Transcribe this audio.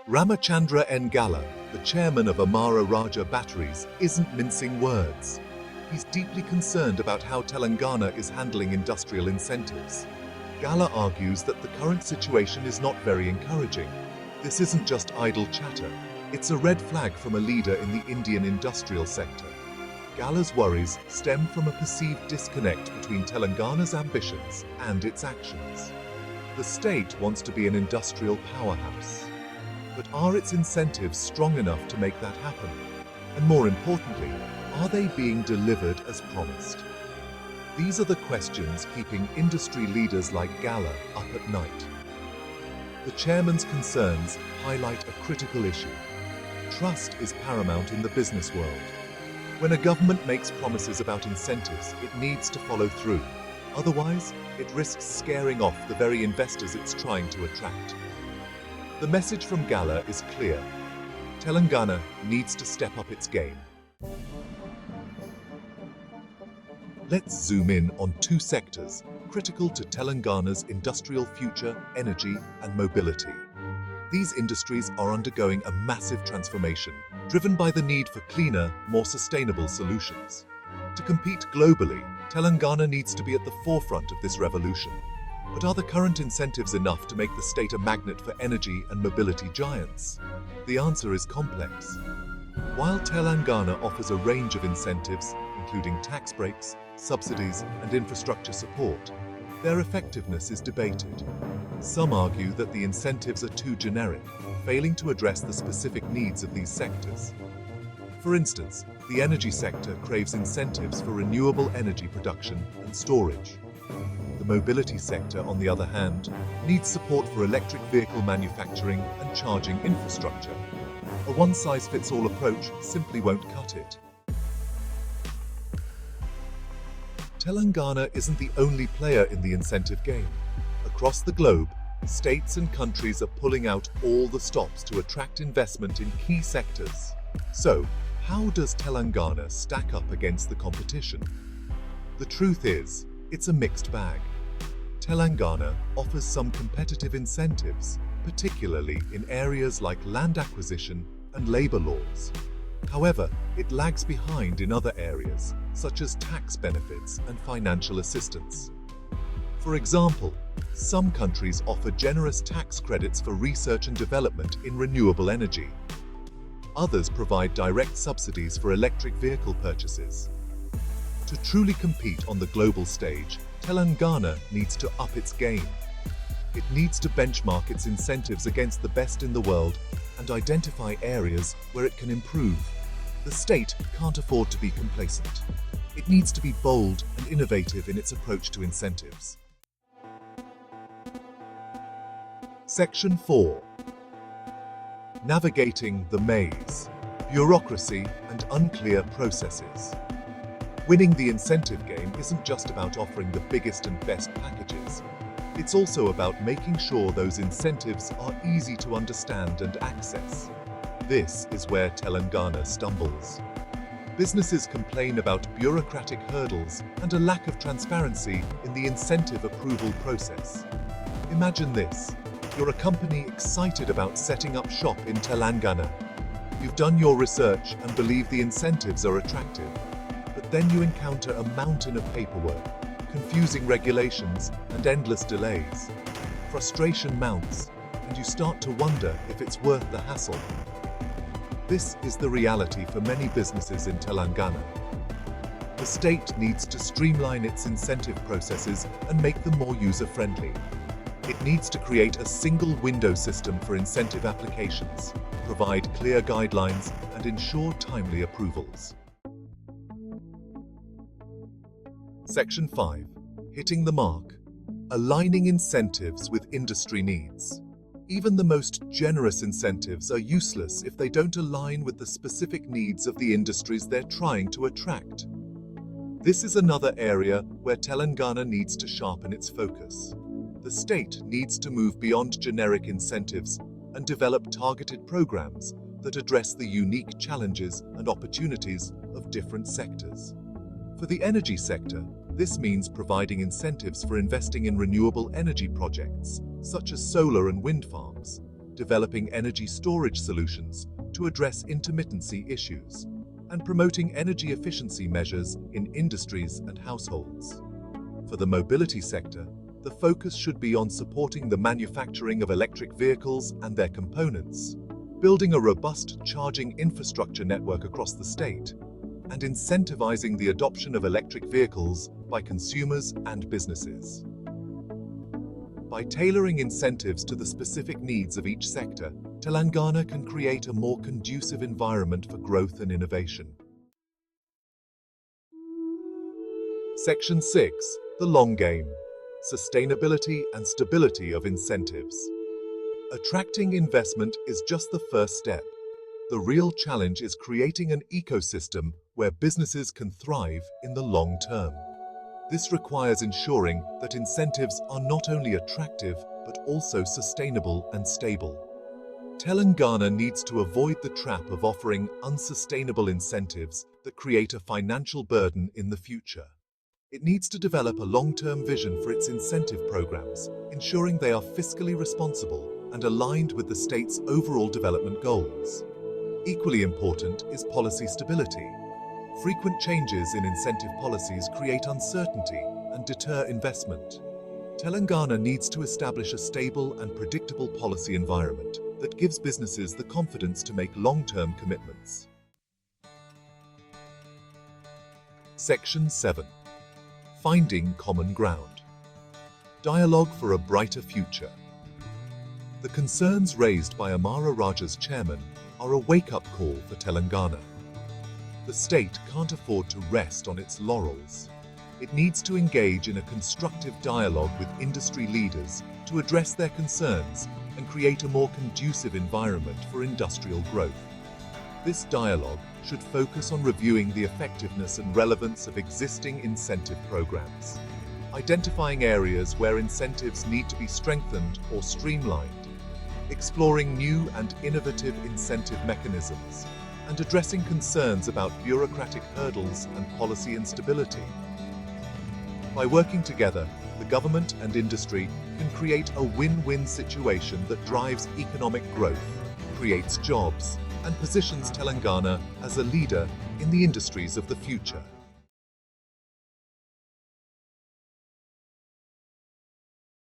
Ramachandra N. Gala, the chairman of Amara Raja Batteries, isn't mincing words. He's deeply concerned about how Telangana is handling industrial incentives. Gala argues that the current situation is not very encouraging. This isn't just idle chatter. It's a red flag from a leader in the Indian industrial sector. Gala's worries stem from a perceived disconnect between Telangana's ambitions and its actions. The state wants to be an industrial powerhouse. But are its incentives strong enough to make that happen? And more importantly, are they being delivered as promised? These are the questions keeping industry leaders like Gala up at night. The chairman's concerns highlight a critical issue. Trust is paramount in the business world. When a government makes promises about incentives, it needs to follow through. Otherwise, it risks scaring off the very investors it's trying to attract. The message from Gala is clear. Telangana needs to step up its game. Let's zoom in on two sectors critical to Telangana's industrial future: energy and mobility. These industries are undergoing a massive transformation, driven by the need for cleaner, more sustainable solutions. To compete globally, Telangana needs to be at the forefront of this revolution. But are the current incentives enough to make the state a magnet for energy and mobility giants? The answer is complex. While Telangana offers a range of incentives, including tax breaks, subsidies, and infrastructure support, their effectiveness is debated. Some argue that the incentives are too generic, failing to address the specific needs of these sectors. For instance, the energy sector craves incentives for renewable energy production and storage. The mobility sector, on the other hand, needs support for electric vehicle manufacturing and charging infrastructure. A one-size-fits-all approach simply won't cut it. Telangana isn't the only player in the incentive game. Across the globe, states and countries are pulling out all the stops to attract investment in key sectors. So, how does Telangana stack up against the competition? The truth is, it's a mixed bag. Telangana offers some competitive incentives, particularly in areas like land acquisition and labor laws. However, it lags behind in other areas, such as tax benefits and financial assistance. For example, some countries offer generous tax credits for research and development in renewable energy. Others provide direct subsidies for electric vehicle purchases. To truly compete on the global stage, Telangana needs to up its game. It needs to benchmark its incentives against the best in the world and identify areas where it can improve. The state can't afford to be complacent. It needs to be bold and innovative in its approach to incentives. Section 4. Navigating the maze, bureaucracy and unclear processes. Winning the incentive game isn't just about offering the biggest and best packages. It's also about making sure those incentives are easy to understand and access. This is where Telangana stumbles. Businesses complain about bureaucratic hurdles and a lack of transparency in the incentive approval process. Imagine this. You're a company excited about setting up shop in Telangana. You've done your research and believe the incentives are attractive. But then you encounter a mountain of paperwork, confusing regulations, and endless delays. Frustration mounts, and you start to wonder if it's worth the hassle. This is the reality for many businesses in Telangana. The state needs to streamline its incentive processes and make them more user-friendly. It needs to create a single window system for incentive applications, provide clear guidelines, and ensure timely approvals. Section 5. Hitting the mark. Aligning incentives with industry needs. Even the most generous incentives are useless if they don't align with the specific needs of the industries they're trying to attract. This is another area where Telangana needs to sharpen its focus. The state needs to move beyond generic incentives and develop targeted programs that address the unique challenges and opportunities of different sectors. For the energy sector, this means providing incentives for investing in renewable energy projects, such as solar and wind farms, developing energy storage solutions to address intermittency issues, and promoting energy efficiency measures in industries and households. For the mobility sector, the focus should be on supporting the manufacturing of electric vehicles and their components, building a robust charging infrastructure network across the state, and incentivizing the adoption of electric vehicles by consumers and businesses. By tailoring incentives to the specific needs of each sector, Telangana can create a more conducive environment for growth and innovation. Section 6. The long game. Sustainability and stability of incentives. Attracting investment is just the first step. The real challenge is creating an ecosystem where businesses can thrive in the long term. This requires ensuring that incentives are not only attractive but also sustainable and stable. Telangana needs to avoid the trap of offering unsustainable incentives that create a financial burden in the future. It needs to develop a long-term vision for its incentive programs, ensuring they are fiscally responsible and aligned with the state's overall development goals. Equally important is policy stability. Frequent changes in incentive policies create uncertainty and deter investment. Telangana needs to establish a stable and predictable policy environment that gives businesses the confidence to make long-term commitments. Section 7. Finding common ground. Dialogue for a brighter future. The concerns raised by Amara Raja's chairman are a wake-up call for Telangana. The state can't afford to rest on its laurels. It needs to engage in a constructive dialogue with industry leaders to address their concerns and create a more conducive environment for industrial growth. This dialogue should focus on reviewing the effectiveness and relevance of existing incentive programs, identifying areas where incentives need to be strengthened or streamlined, exploring new and innovative incentive mechanisms, and addressing concerns about bureaucratic hurdles and policy instability. By working together, the government and industry can create a win-win situation that drives economic growth, creates jobs, and positions Telangana as a leader in the industries of the future.